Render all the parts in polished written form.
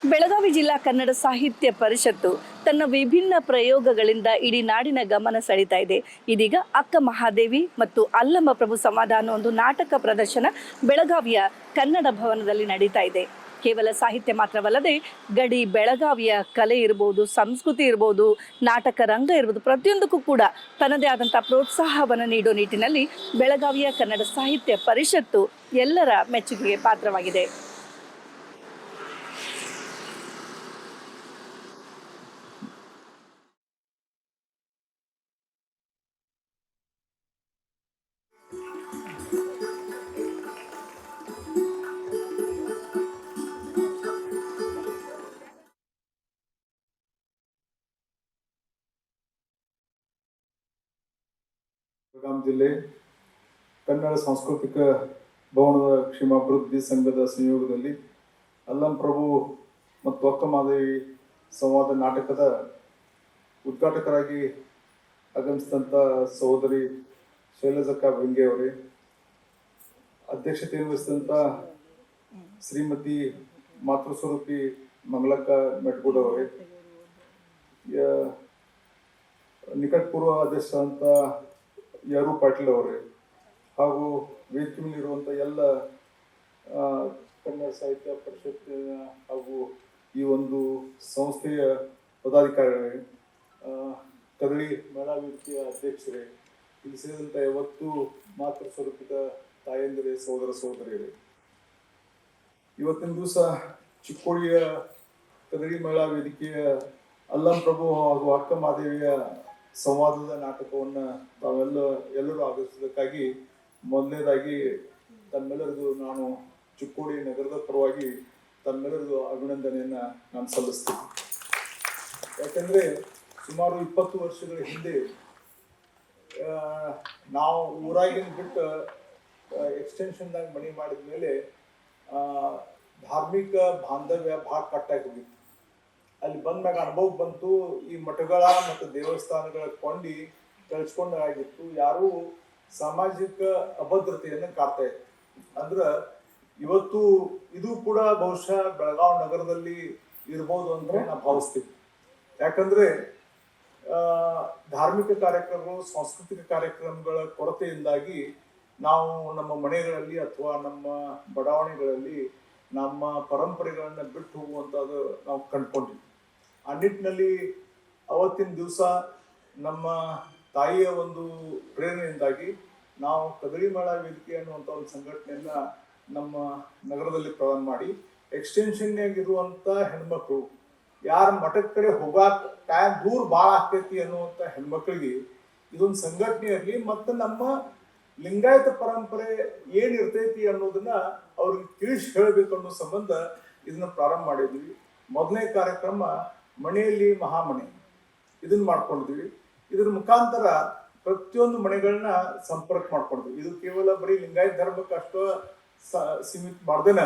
ಬೆಳಗಾವಿ ಜಿಲ್ಲಾ ಕನ್ನಡ ಸಾಹಿತ್ಯ ಪರಿಷತ್ತು ತನ್ನ ವಿಭಿನ್ನ ಪ್ರಯೋಗಗಳಿಂದ ಇಡೀ ನಾಡಿನ ಗಮನ ಸೆಳೀತಾ ಇದೆ. ಇದೀಗ ಅಕ್ಕ ಮಹಾದೇವಿ ಮತ್ತು ಅಲ್ಲಮ್ಮ ಪ್ರಭು ಸಂವಾದ ಅನ್ನೋ ಒಂದು ನಾಟಕ ಪ್ರದರ್ಶನ ಬೆಳಗಾವಿಯ ಕನ್ನಡ ಭವನದಲ್ಲಿ ನಡೀತಾ ಇದೆ. ಕೇವಲ ಸಾಹಿತ್ಯ ಮಾತ್ರವಲ್ಲದೆ ಗಡಿ ಬೆಳಗಾವಿಯ ಕಲೆ ಇರ್ಬೋದು, ಸಂಸ್ಕೃತಿ ಇರ್ಬೋದು, ನಾಟಕ ರಂಗ ಇರ್ಬೋದು, ಪ್ರತಿಯೊಂದಕ್ಕೂ ಕೂಡ ತನ್ನದೇ ಆದಂಥ ಪ್ರೋತ್ಸಾಹವನ್ನು ನೀಡೋ ನಿಟ್ಟಿನಲ್ಲಿ ಬೆಳಗಾವಿಯ ಕನ್ನಡ ಸಾಹಿತ್ಯ ಪರಿಷತ್ತು ಎಲ್ಲರ ಮೆಚ್ಚುಗೆಗೆ ಪಾತ್ರವಾಗಿದೆ. ಬೆಳಗಾವಿ ಜಿಲ್ಲೆ ಕನ್ನಡ ಸಾಂಸ್ಕೃತಿಕ ಭವನದ ಕ್ಷೇಮಾಭಿವೃದ್ಧಿ ಸಂಘದ ಸಂಯೋಗದಲ್ಲಿ ಅಲ್ಲಂ ಪ್ರಭು ಮತ್ತು ಅಕ್ಕ ಮಹಾದೇವಿ ಸಂವಾದ ನಾಟಕದ ಉದ್ಘಾಟಕರಾಗಿ ಆಗಮಿಸಿದಂಥ ಸಹೋದರಿ ಶೈಲಜಕ್ಕ ಭಂಗೆ ಅವರೇ, ಅಧ್ಯಕ್ಷತೆಯನ್ನು ವಹಿಸಿದಂಥ ಶ್ರೀಮತಿ ಮಾತೃಸ್ವರೂಪಿ ಮಂಗಳಕ್ಕ ಮೆಟ್ಗೂಡ್ ಅವರೇ, ನಿಕಟಪೂರ್ವ ಅಧ್ಯಕ್ಷ ಅಂತ ಯಾರು ಪಾಟೀಲ್ ಅವರೇ, ಹಾಗೂ ವೇದಿಕೆ ಮೇಲಿರುವಂಥ ಎಲ್ಲ ಕನ್ನಡ ಸಾಹಿತ್ಯ ಪರಿಷತ್ತಿನ ಹಾಗೂ ಈ ಒಂದು ಸಂಸ್ಥೆಯ ಪದಾಧಿಕಾರಿಗಳೇ, ಕದಳಿ ಮಹಿಳಾ ವೇದಿಕೆಯ ಅಧ್ಯಕ್ಷರೇ, ಇಲ್ಲಿ ಸೇರಿದಂಥ 50 ಮಾತೃ ಸ್ವರೂಪಿತ ತಾಯಂದಿರೇ, ಸಹೋದರ ಸಹೋದರಿಯರೇ, ಇವತ್ತಿನ ದಿವಸ ಚಿಕ್ಕೋಡಿಯ ಕದಳಿ ಮಹಿಳಾ ವೇದಿಕೆಯ ಅಲ್ಲಂ ಪ್ರಭು ಹಾಗೂ ಅಕ್ಕ ಮಹಾದೇವಿಯ ಸಂವಾದದ ನಾಟಕವನ್ನು ಎಲ್ಲರೂ ಆಗಮಿಸಿದ್ದಕ್ಕಾಗಿ ಮೊದಲನೇದಾಗಿ ತಮ್ಮೆಲ್ಲರಿಗೂ ನಾನು ಚಿಕ್ಕೋಡಿ ನಗರದ ಪರವಾಗಿ ತಮ್ಮೆಲ್ಲರಿಗೂ ಅಭಿನಂದನೆಯನ್ನು ನಾನು ಸಲ್ಲಿಸ್ತೀನಿ. ಯಾಕಂದರೆ ಸುಮಾರು 20 ವರ್ಷಗಳ ಹಿಂದೆ ನಾವು ಊರಾಗಿನ ಬಿಟ್ಟು ಎಕ್ಸ್ಟೆನ್ಷನ್ದಾಗ ಮನೆ ಮಾಡಿದ ಮೇಲೆ ಧಾರ್ಮಿಕ ಬಾಂಧವ್ಯ ಭಾಳ ಕಟ್ಟಾಗಿ ಹೋಗಿತ್ತು. ಅಲ್ಲಿ ಬಂದಾಗ ಅನುಭವ ಬಂತು, ಈ ಮಠಗಳ ಮತ್ತು ದೇವಸ್ಥಾನಗಳ ಕೊಂಡಿ ಕಳ್ಸ್ಕೊಂಡಾಗಿತ್ತು. ಯಾರೂ ಸಾಮಾಜಿಕ ಅಭದ್ರತೆಯನ್ನು ಕಾಡ್ತಾ ಇತ್ತು. ಅಂದ್ರೆ ಇವತ್ತು ಇದು ಕೂಡ ಬಹುಶಃ ಬೆಳಗಾವಿ ನಗರದಲ್ಲಿ ಇರ್ಬೋದು ಅಂದ್ರೆ ನಾವು ಭಾವಿಸ್ತೀವಿ. ಯಾಕಂದ್ರೆ ಧಾರ್ಮಿಕ ಕಾರ್ಯಕ್ರಮಗಳು, ಸಾಂಸ್ಕೃತಿಕ ಕಾರ್ಯಕ್ರಮಗಳ ಕೊರತೆಯಿಂದಾಗಿ ನಾವು ನಮ್ಮ ಮನೆಗಳಲ್ಲಿ ಅಥವಾ ನಮ್ಮ ಬಡಾವಣೆಗಳಲ್ಲಿ ನಮ್ಮ ಪರಂಪರೆಗಳನ್ನು ಬಿಟ್ಟು ಹೋಗುವಂಥದ್ದು ನಾವು ಕಂಡುಕೊಂಡಿದ್ವಿ. ಆ ನಿಟ್ಟಿನಲ್ಲಿ ಅವತ್ತಿನ ದಿವಸ ನಮ್ಮ ತಾಯಿಯ ಒಂದು ಪ್ರೇರಣೆಯಿಂದಾಗಿ ನಾವು ಕದಳಿ ಮಹಿಳಾ ವೇದಿಕೆ ಅನ್ನುವಂಥ ಒಂದು ಸಂಘಟನೆಯನ್ನ ನಮ್ಮ ನಗರದಲ್ಲಿ ಪ್ರಾರಂಭ ಮಾಡಿ, ಎಕ್ಸ್ಟೆನ್ಷನ್ನಾಗಿರುವಂಥ ಹೆಣ್ಮಕ್ಳು ಯಾರ ಮಠದ ಕಡೆ ಹೋಗಾಕ ಟೈಮ್ ದೂರ ಭಾಳ ಆಗ್ತೈತಿ ಅನ್ನುವಂಥ ಹೆಣ್ಮಕ್ಳಿಗೆ ಇದೊಂದು ಸಂಘಟನೆ ಇರಲಿ ಮತ್ತು ನಮ್ಮ ಲಿಂಗಾಯತ ಪರಂಪರೆ ಏನಿರ್ತೈತಿ ಅನ್ನೋದನ್ನ ಅವ್ರಿಗೆ ತಿಳಿಸಿ ಹೇಳಬೇಕು ಅನ್ನೋ ಸಂಬಂಧ ಇದನ್ನ ಪ್ರಾರಂಭ ಮಾಡಿದ್ವಿ. ಮೊದಲನೇ ಕಾರ್ಯಕ್ರಮ ಮನೆಯಲ್ಲಿ ಮಹಾಮನೆ ಇದನ್ನ ಮಾಡ್ಕೊಂಡಿದ್ವಿ. ಇದ್ರ ಮುಖಾಂತರ ಪ್ರತಿಯೊಂದು ಮನೆಗಳನ್ನ ಸಂಪರ್ಕ ಮಾಡ್ಕೊಂಡಿದ್ವಿ. ಇದು ಕೇವಲ ಬರೀ ಲಿಂಗಾಯತ ಧರ್ಮಕ್ಕೆ ಅಷ್ಟು ಸೀಮಿತ ಮಾಡ್ದೇನೆ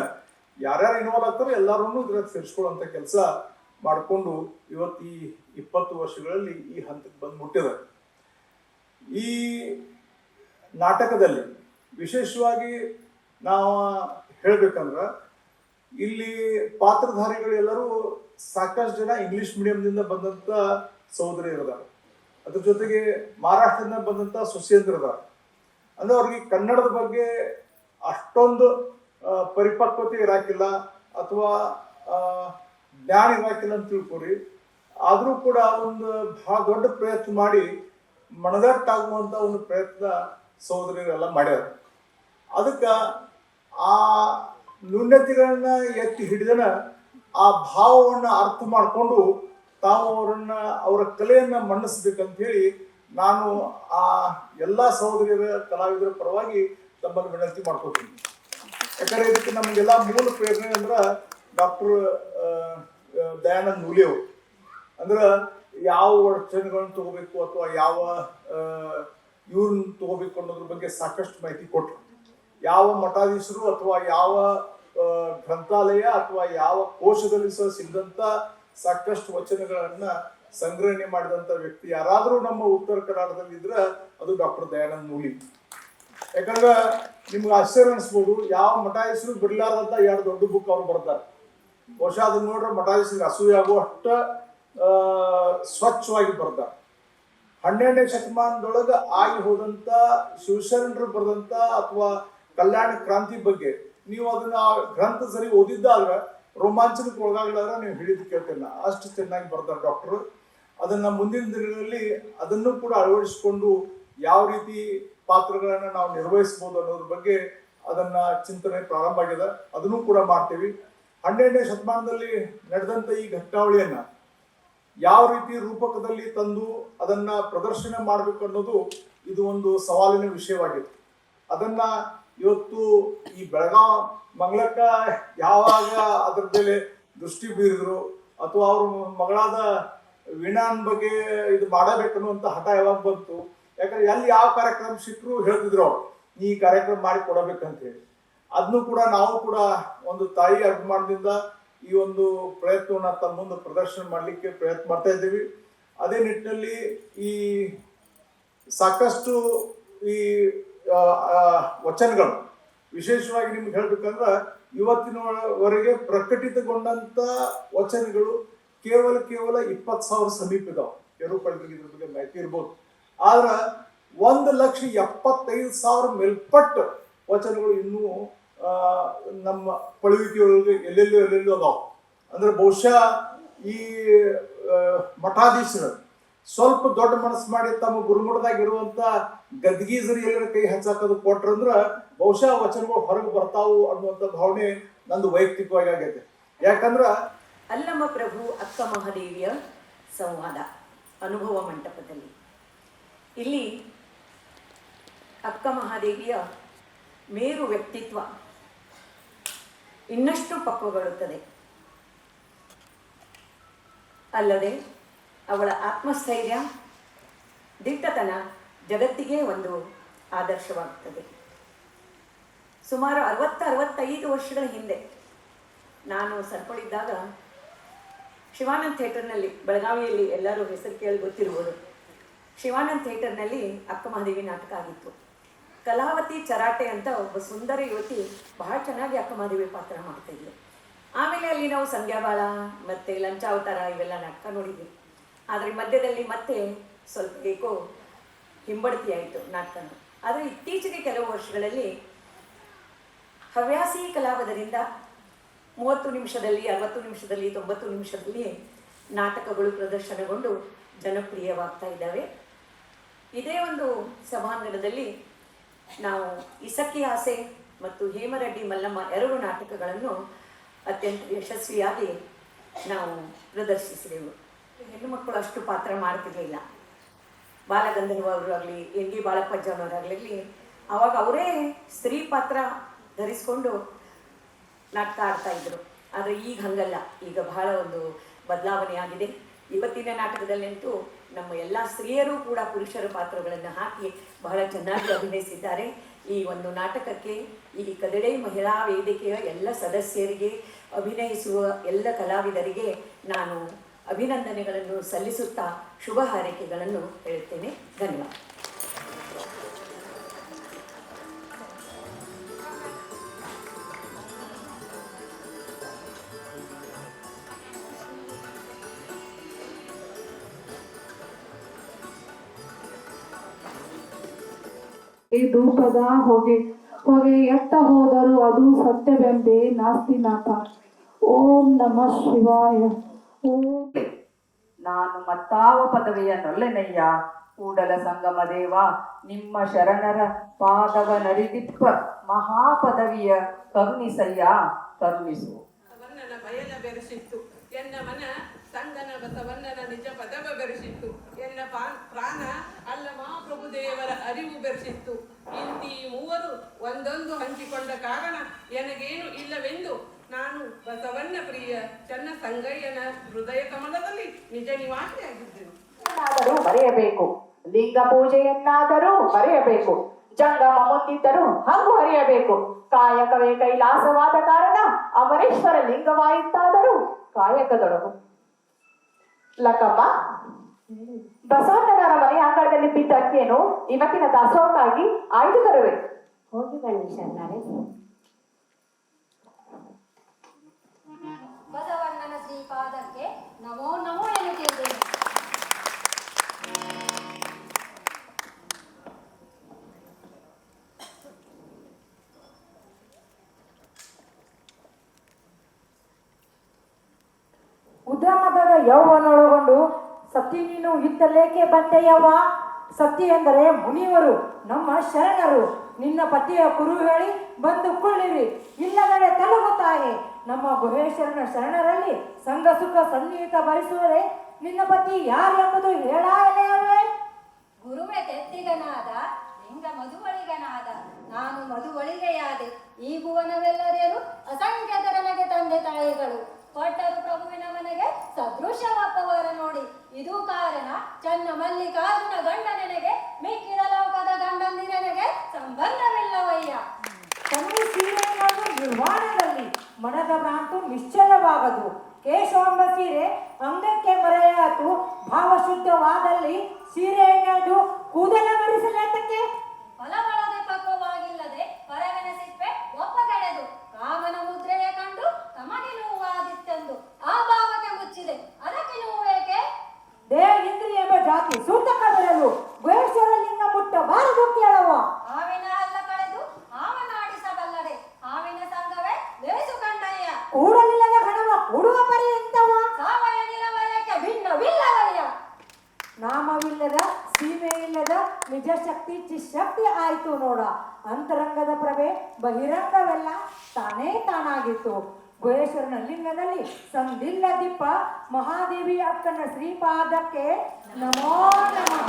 ಯಾರ್ಯಾರು ಇನ್ವಾಲ್ವ್ ಆಗ್ತಾರೋ ಎಲ್ಲರೂ ಇದ್ರಾಗ ಸೇರಿಸ್ಕೊಳ್ಳುವಂಥ ಕೆಲಸ ಮಾಡಿಕೊಂಡು ಇವತ್ತು ಈ 20 ವರ್ಷಗಳಲ್ಲಿ ಈ ಹಂತಕ್ಕೆ ಬಂದು ಮುಟ್ಟಿದೆ. ಈ ನಾಟಕದಲ್ಲಿ ವಿಶೇಷವಾಗಿ ನಾವು ಹೇಳ್ಬೇಕಂದ್ರೆ ಇಲ್ಲಿ ಪಾತ್ರಧಾರಿಗಳೆಲ್ಲರೂ ಸಾಕಷ್ಟು ಜನ ಇಂಗ್ಲಿಷ್ ಮೀಡಿಯಂದಿಂದ ಬಂದಂಥ ಸಹೋದರಿಯರಿದ್ದಾರೆ. ಅದ್ರ ಜೊತೆಗೆ ಮಹಾರಾಷ್ಟ್ರದಿಂದ ಬಂದಂಥ ಸೊಸೆಯಂದಿರಿದ್ದಾರೆ. ಅಂದ್ರೆ ಅವ್ರಿಗೆ ಕನ್ನಡದ ಬಗ್ಗೆ ಅಷ್ಟೊಂದು ಪರಿಪಕ್ವತೆ ಇರಾಕಿಲ್ಲ ಅಥವಾ ಜ್ಞಾನ ಇರಾಕಿಲ್ಲ ಅಂತ ತಿಳ್ಕೊರಿ. ಆದರೂ ಕೂಡ ಒಂದು ಬಹಳ ದೊಡ್ಡ ಪ್ರಯತ್ನ ಮಾಡಿ ಮನದಟ್ಟಾಗುವಂಥ ಒಂದು ಪ್ರಯತ್ನ ಸಹೋದರಿಯರೆಲ್ಲ ಮಾಡ್ಯಾರ. ಅದಕ್ಕೆ ಆ ನ್ಯೂನತೆಗಳನ್ನ ಎತ್ತಿ ಹಿಡಿದನ ಆ ಭಾವವನ್ನು ಅರ್ಥ ಮಾಡಿಕೊಂಡು ತಾವು ಅವರ ಕಲೆಯನ್ನು ಮನ್ನಿಸ್ಬೇಕಂತ ಹೇಳಿ ನಾನು ಆ ಎಲ್ಲ ಸಹೋದರಿಯರ ಕಲಾವಿದರ ಪರವಾಗಿ ತಮ್ಮನ್ನು ವಿನಂತಿ ಮಾಡ್ಕೋತೀನಿ. ಯಾಕಂದರೆ ಇದಕ್ಕೆ ನಮಗೆಲ್ಲ ಮೂಲ ಪ್ರೇರಣೆ ಅಂದ್ರೆ ಡಾಕ್ಟರ್ ದಯಾನಂದ ನೂಲಿ ಅವರು. ಅಂದ್ರೆ ಯಾವ ವಚನಗಳನ್ನು ತಗೋಬೇಕು ಅಥವಾ ಯಾವ ಇವ್ರನ್ನ ತಗೋಬೇಕು ಅನ್ನೋದ್ರ ಬಗ್ಗೆ ಸಾಕಷ್ಟು ಮಾಹಿತಿ ಕೊಟ್ಟರು. ಯಾವ ಮಠಾಧೀಶರು ಅಥವಾ ಯಾವ ಗ್ರಂಥಾಲಯ ಅಥವಾ ಯಾವ ಕೋಶದಲ್ಲಿ ಸಹ ಸಿಗದಂಥ ಸಾಕಷ್ಟು ವಚನಗಳನ್ನ ಸಂಗ್ರಹಣೆ ಮಾಡಿದಂಥ ವ್ಯಕ್ತಿ ಯಾರಾದರೂ ನಮ್ಮ ಉತ್ತರ ಕರ್ನಾಟಕದಲ್ಲಿ ಇದ್ರೆ ಅದು ಡಾಕ್ಟರ್ ದಯಾನಂದ ನೂಲಿ. ಯಾಕಂದ್ರೆ ನಿಮ್ಗೆ ಆಶ್ಚರ್ಯ ಅನಿಸ್ಬೋದು, ಯಾವ ಮಠಾಧೀಶರು ಬಿಡಲಾರ್ದಂಥ 2 ದೊಡ್ಡ ಬುಕ್ ಅವ್ರು ಬರ್ತಾರೆ. ಬಹುಶಃ ಅದನ್ನ ನೋಡ್ರೆ ಮಠಾಧೀಶರಿಗೆ ಅಸೂಯೆ ಆಗುವಷ್ಟ ಸ್ವಚ್ಛವಾಗಿ ಬರ್ತಾರೆ. 12ನೇ ಶತಮಾನದೊಳಗೆ ಆಗಿ ಹೋದಂಥ ಶಿವಶರಣರು ಬರೆದಂಥ ಅಥವಾ ಕಲ್ಯಾಣ ಕ್ರಾಂತಿ ಬಗ್ಗೆ ನೀವು ಅದನ್ನ ಗ್ರಂಥ ಸರಿ ಓದಿದ್ದಾದ್ರೆ ರೋಮಾಂಚನಕ್ಕೆ ಒಳಗಾಗಲಾದ್ರೆ ನೀವು ಹೇಳಿದ್ದು ಕೇಳ್ತೇನೆ. ಅಷ್ಟು ಚೆನ್ನಾಗಿ ಬರ್ತಾರೆ ಡಾಕ್ಟರ್. ಅದನ್ನ ಮುಂದಿನ ದಿನಗಳಲ್ಲಿ ಅದನ್ನು ಕೂಡ ಅಳವಡಿಸಿಕೊಂಡು ಯಾವ ರೀತಿ ಪಾತ್ರಗಳನ್ನ ನಾವು ನಿರ್ವಹಿಸಬಹುದು ಅನ್ನೋದ್ರ ಬಗ್ಗೆ ಅದನ್ನ ಚಿಂತನೆ ಪ್ರಾರಂಭ ಆಗಿದೆ. ಅದನ್ನು ಕೂಡ ಮಾಡ್ತೀವಿ. 12ನೇ ಶತಮಾನದಲ್ಲಿ ನಡೆದಂತ ಈ ಘಟನಾವಳಿಯನ್ನ ಯಾವ ರೀತಿ ರೂಪಕದಲ್ಲಿ ತಂದು ಅದನ್ನ ಪ್ರದರ್ಶನ ಮಾಡಬೇಕು ಅನ್ನೋದು ಇದು ಒಂದು ಸವಾಲಿನ ವಿಷಯವಾಗಿದೆ. ಅದನ್ನ ಇವತ್ತು ಈ ಬೆಳಗಾವ್ ಮಂಗಳಕ್ಕ ಯಾವಾಗ ಅದ್ರ ಮೇಲೆ ದೃಷ್ಟಿ ಬೀರಿದ್ರು ಅಥವಾ ಅವ್ರ ಮಗಳಾದ ವೀಣಾನ್ ಬಗ್ಗೆ ಇದು ಮಾಡಬೇಕನ್ನುವಂತ ಹಠ ಯಾವಾಗ ಬಂತು, ಯಾಕಂದ್ರೆ ಎಲ್ಲಿ ಯಾವ ಕಾರ್ಯಕ್ರಮ ಸಿಕ್ಕರು ಹೇಳ್ತಿದ್ರು ಅವ್ರು ಈ ಕಾರ್ಯಕ್ರಮ ಮಾಡಿ ಕೊಡಬೇಕಂತ ಹೇಳಿ. ಅದನ್ನು ಕೂಡ ನಾವು ಕೂಡ ಒಂದು ತಾಯಿ ಅಭಿಮಾನದಿಂದ ಈ ಒಂದು ಪ್ರಯತ್ನವನ್ನ ತಮ್ಮ ಮುಂದೆ ಪ್ರದರ್ಶನ ಮಾಡಲಿಕ್ಕೆ ಪ್ರಯತ್ನ ಮಾಡ್ತಾ ಇದ್ದೀವಿ. ಅದೇ ನಿಟ್ಟಿನಲ್ಲಿ ಈ ಸಾಕಷ್ಟು ಈ ವಚನಗಳು ವಿಶೇಷವಾಗಿ ನಿಮ್ಗೆ ಹೇಳ್ಬೇಕಂದ್ರೆ ಇವತ್ತಿನವರೆಗೆ ಪ್ರಕಟಿತಗೊಂಡಂತ ವಚನಗಳು ಕೇವಲ 20,000 ಸಮೀಪ ಇದಾವೆ. ಕೆಲವು ಪಂಡಿತರಿಗೆ ಇದ್ರ ಬಗ್ಗೆ ಮಾಹಿತಿ ಇರ್ಬೋದು. ಆದ್ರೆ 1,75,000 ಮೇಲ್ಪಟ್ಟ ವಚನಗಳು ಇನ್ನೂ ನಮ್ಮ ಪಳುವಿಕೆಯೊಳಗೆ ಎಲ್ಲೆಲ್ಲೋ ಅದಾವ. ಅಂದ್ರೆ ಬಹುಶಃ ಈ ಮಠಾಧೀಶರು ಸ್ವಲ್ಪ ದೊಡ್ಡ ಮನಸ್ಸು ಮಾಡಿ ತಮ್ಮ ಗುರುಮಠದಾಗ ಇರುವಂತ ಗದ್ಗೀಸರಿ ಎಲ್ಲರ ಕೈ ಹಚ್ಚಾಕೋದು ಕೊಟ್ರಂದ್ರ ಬಹುಶಃ ವಚನಗಳು ಹೊರಗೆ ಬರ್ತಾವು ಅನ್ನುವಂಥ ಭಾವನೆ ನಂದು ವೈಯಕ್ತಿಕವಾಗಿ ಆಗೈತೆ. ಯಾಕಂದ್ರ ಅಲ್ಲಮ ಪ್ರಭು ಅಕ್ಕ ಮಹಾದೇವಿಯ ಸಂವಾದ ಅನುಭವ ಮಂಟಪದಲ್ಲಿ ಇಲ್ಲಿ ಅಕ್ಕ ಮಹಾದೇವಿಯ ಮೇರು ವ್ಯಕ್ತಿತ್ವ ಇನ್ನಷ್ಟು ಪಕ್ವಗೊಳ್ಳುತ್ತದೆ. ಅಲ್ಲದೆ ಅವಳ ಆತ್ಮಸ್ಥೈರ್ಯ, ದಿಟ್ಟತನ ಜಗತ್ತಿಗೆ ಒಂದು ಆದರ್ಶವಾಗುತ್ತದೆ. ಸುಮಾರು 60-65 ವರ್ಷಗಳ ಹಿಂದೆ ನಾನು ಸರಪಳಿದ್ದಾಗ ಶಿವಾನಂದ್ ಥಿಯೇಟರ್ನಲ್ಲಿ, ಬೆಳಗಾವಿಯಲ್ಲಿ ಎಲ್ಲರೂ ಹೆಸರು ಕೇಳಿ ಗೊತ್ತಿರ್ಬೋದು, ಶಿವಾನಂದ್ ಥಿಯೇಟರ್ನಲ್ಲಿ ಅಕ್ಕ ಮಹಾದೇವಿ ನಾಟಕ ಆಗಿತ್ತು. ಕಲಾವತಿ ಚರಾಟೆ ಅಂತ ಒಬ್ಬ ಸುಂದರ ಯುವತಿ ಬಹಳ ಚೆನ್ನಾಗಿ ಅಕ್ಕ ಮಹಾದೇವಿ ಪಾತ್ರ ಮಾಡ್ತಾಯಿದ್ಲು. ಆಮೇಲೆ ಅಲ್ಲಿ ನಾವು ಸಂಧ್ಯಾಬಾಳ ಮತ್ತು ಲಂಚಾವತಾರ ಇವೆಲ್ಲ ನಾಟಕ ನೋಡಿದ್ವಿ. ಆದರೆ ಮಧ್ಯದಲ್ಲಿ ಮತ್ತೆ ಸ್ವಲ್ಪ ಏಕೋ ಹಿಂಬಡ್ತಿ ಆಯಿತು ನಾಟಕನ. ಆದರೆ ಇತ್ತೀಚೆಗೆ ಕೆಲವು ವರ್ಷಗಳಲ್ಲಿ ಹವ್ಯಾಸಿ ಕಲಾವಿದರಿಂದ 30 ನಿಮಿಷದಲ್ಲಿ, 60 ನಿಮಿಷದಲ್ಲಿ, 90 ನಿಮಿಷದಲ್ಲಿ ನಾಟಕಗಳು ಪ್ರದರ್ಶನಗೊಂಡು ಜನಪ್ರಿಯವಾಗ್ತಾ ಇದ್ದಾವೆ. ಇದೇ ಒಂದು ಸಭಾಂಗಣದಲ್ಲಿ ನಾವು ಇಸಕ್ಕಿ ಆಸೆ ಮತ್ತು ಹೇಮರೆಡ್ಡಿ ಮಲ್ಲಮ್ಮ 2 ನಾಟಕಗಳನ್ನು ಅತ್ಯಂತ ಯಶಸ್ವಿಯಾಗಿ ನಾವು ಪ್ರದರ್ಶಿಸಿದೆವು. ಹೆಣ್ಣು ಮಕ್ಕಳು ಅಷ್ಟು ಪಾತ್ರ ಮಾಡ್ತಿರ್ಲಿಲ್ಲ. ಬಾಲಗಂಧರ್ವ ಅವರಾಗಲಿ, ಎನ್ ಡಿ ಬಾಳಪ್ಪಜ್ಜನವರಾಗಲಿ ಆವಾಗ ಅವರೇ ಸ್ತ್ರೀ ಪಾತ್ರ ಧರಿಸ್ಕೊಂಡು ನಾಟಕ ಆಡ್ತಾ ಇದ್ರು. ಆದರೆ ಈಗ ಹಂಗಲ್ಲ. ಈಗ ಬಹಳ ಒಂದು ಬದಲಾವಣೆ ಆಗಿದೆ. ಇವತ್ತಿನ ನಾಟಕದಲ್ಲಂತೂ ನಮ್ಮ ಎಲ್ಲ ಸ್ತ್ರೀಯರು ಕೂಡ ಪುರುಷರ ಪಾತ್ರಗಳನ್ನು ಹಾಕಿ ಬಹಳ ಚೆನ್ನಾಗಿ ಅಭಿನಯಿಸಿದ್ದಾರೆ. ಈ ಒಂದು ನಾಟಕಕ್ಕೆ ಈ ಕದಳೆ ಮಹಿಳಾ ವೇದಿಕೆಯ ಎಲ್ಲ ಸದಸ್ಯರಿಗೆ, ಅಭಿನಯಿಸುವ ಎಲ್ಲ ಕಲಾವಿದರಿಗೆ ನಾನು ಅಭಿನಂದನೆಗಳನ್ನು ಸಲ್ಲಿಸುತ್ತಾ ಶುಭ ಹಾರೈಕೆಗಳನ್ನು ಹೇಳುತ್ತೇನೆ. ಧನ್ಯವಾದ. ಧೂಪದ ಹೊಗೆ ಎತ್ತ ಹೋದರೂ ಅದು ಸತ್ಯವೆಂಬೆ ನಾಸ್ತಿನಾಥ. ಓಂ ನಮಃ ಶಿವಾಯ. ಓಂ. ನಾನು ಮತ್ತಾವ ಪದವಿಯ ನೊಲ್ಲೆನಯ್ಯ, ಕೂಡಲ ಸಂಗಮ ದೇವ ನಿಮ್ಮ ಶರಣರ ಪಾದವ ನರಿದಿಪ್ಪ ಮಹಾಪದವಿಯ ಕರುಣಿಸಯ್ಯ, ಕರುಣಿಸು. ಬಸವಣ್ಣನ ಬಯಲ ಬೆರೆಸಿತ್ತು ಎನ್ನ ಮನ, ಸಂಗನ ಬಸವಣ್ಣನ ನಿಜ ಪದವ ಬೆರೆಸಿತ್ತು ಎನ್ನ ಪ್ರಾಣ, ಅಲ್ಲ ಮಹಾಪ್ರಭುದೇವರ ಅರಿವು ಬೆರೆಸಿತ್ತು. ಇಂತಿ ಮೂವರು ಒಂದೊಂದು ಹಂಚಿಕೊಂಡ ಕಾರಣ ಎನಗೇನು ಇಲ್ಲವೆಂದು ನಾನು ಬಸವಣ್ಣ ಪ್ರಿಯ ಚನ್ನ ಸಂಗಯ್ಯನ ಹೃದಯ ಕಮಲದಲ್ಲಿ ನಿಜ ನಿವಾಸಿಯಾಗಿದ್ದೆನು. ಮರೆಯಬೇಕು, ಲಿಂಗ ಪೂಜೆಯನ್ನಾದರೂ ಮರೆಯಬೇಕು, ಜಂಗಮ ಮುಂದಿದ್ದರೂ ಹಂಗು ಹರಿಯಬೇಕು. ಕಾಯಕವೇ ಕೈಲಾಸವಾದ ಕಾರಣ ಅಮರೇಶ್ವರ ಲಿಂಗವಾಯಿತಾದರೂ ಕಾಯಕದೊಡಗು. ಲಕ್ಕಮ್ಮ, ಬಸವಣ್ಣನವರ ಮನೆ ಅಂಗಳದಲ್ಲಿ ಬಿದ್ದ ಅಕ್ಕಿಯನ್ನು ಇವತ್ತಿನ ದಾಸೋಹಕ್ಕಾಗಿ ಆಯ್ದು ತರಬೇಕು. ಹೋಗಿ ಗಣೇಶ. ಶ್ರೀಪಾದಕ್ಕೆ ನಮೋ ನಮೋ ಎನ್ನುತ್ತಿದ್ದೇನೆ. ಉದ್ಯಮದ ಯೌವನೊಳಗೊಂಡು ಸತಿ ನೀನು ಇತ್ತಲೇಕೆ ಬಂದೆಯವ್ವ? ಸತಿ ಎಂದರೆ ಮುನಿಯವರು, ನಮ್ಮ ಶರಣರು. ನಿನ್ನ ಪತಿಯ ಕುರು ಹೇಳಿ ಬಂದು ಕುಳ್ಳಿರಿ, ಇಲ್ಲದರೆ ತಲುಗುತ್ತಾಯೆ. ನಮ್ಮ ಗುಹೇಶ್ವರನ ಶರಣರಲ್ಲಿ ಸಂಘ ಸುಖ ಸನ್ನಿಹಿತ ಬಯಸುವರೆ ನಿನ್ನ ಪತಿ ಯಾರೆಂಬುದು ಹೇಳಾಯಲೇ? ಗುರುವೆ ತೆತ್ತಿಗನಾದ, ಲಿಂಗ ಮಧುವಳಿಗನಾದ, ನಾನು ಮಧುವಳಿಗೆಯಾದೆ. ಈ ಭುವನವೆಲ್ಲರೂ ಅಸಂಖ್ಯಾತ ನನಗೆ ತಂದೆ ತಾಯಿಗಳು ಕೊಟ್ಟರು ಪ್ರಭುವಿನ ಮನೆಗೆ ಸದೃಶವಪ್ಪವರ ನೋಡಿ. ಇದು ಕಾರಣ ಚನ್ನ ಮಲ್ಲಿಕಾರ್ಜುನ ಗಂಡ ನೆನೆಗೆ, ಮಿಕ್ಕಿದ ಲೋಕದ ಗಂಡಂದಿರನೆಗೆ ಸಂಬಂಧವಿಲ್ಲವಯ್ಯ. ತನ್ನ ಸೀರೆಯನ್ನು ನಿರ್ವಾಣದಲ್ಲಿ ಮನದ ಭ್ರಾಂತು ನಿಶ್ಚಯವಾಗದು. ಕೇಶವಂಬ ಸೀರೆ ಅಂಗಕ್ಕೆ ಮರೆಯಾತು, ಭಾವಶುದ್ಧವಾದಲ್ಲಿ ಸೀರೆ ಎನ್ನುವುದು ಕೂದಲ ಮರಿಸಲೇತಕ್ಕೆ. ಫಲವಳದೆ ಪಕ್ವವಾಗಿಲ್ಲದೆ ಹೊರಗನ ಸಿಪ್ಪೆ ಒಪ್ಪಗೆಳೆದು, ಕಾಮನ ಮುದ್ರೆಯ ಕಂಡು ತಮಗೆ ನೋವಾದಿತ್ತೆಂದು ಆ ಭಾವಕ್ಕೆ ಮುಚ್ಚಿದೆ, ಅದಕ್ಕೆ ನೋವೇಕೆ? ಇಂದ್ರಿಯ ಎಂಬ ಜಾತಿ ಸೂತಕ ಬರಲು ಗುಹೇಶ್ವರ ಲಿಂಗ ಮುಟ್ಟಬಾರದು ಕೇಳವ. ಹಾವಿನ ಹಲ್ಲ ಕಳೆದು ಹಾವನಾಡಿಸಬಲ್ಲದೆ, ಹಾವಿನ ಸಂಘವೇ ಲೇಸು ಕಂಡಯ್ಯ. ಕೂಡಲಿಲ್ಲದ ಹಣವ ಕೊಡುವ ಪರ್ಯಂತವ. ಸಾವಯ ನಿಲವಯಕ್ಕೆ ಭಿನ್ನವಿಲ್ಲವಯ್ಯ. ನಾಮವಿಲ್ಲದ ಸೀಮೆ ಇಲ್ಲದ ನಿಜ ಶಕ್ತಿ ಚಿಶಕ್ತಿ ಆಯ್ತು ನೋಡ. ಅಂತರಂಗದ ಪ್ರಭೆ ಬಹಿರಂಗವೆಲ್ಲ ತಾನೇ ತಾನಾಗಿತ್ತು. ಗುಹೇಶ್ವರನ ಲಿಂಗದಲ್ಲಿ ಸಂದಿಲ್ಲ ದೀಪ, ಮಹಾದೇವಿ ಅಕ್ಕನ ಶ್ರೀಪಾದಕ್ಕೆ ನಮೋ ನಮಃ.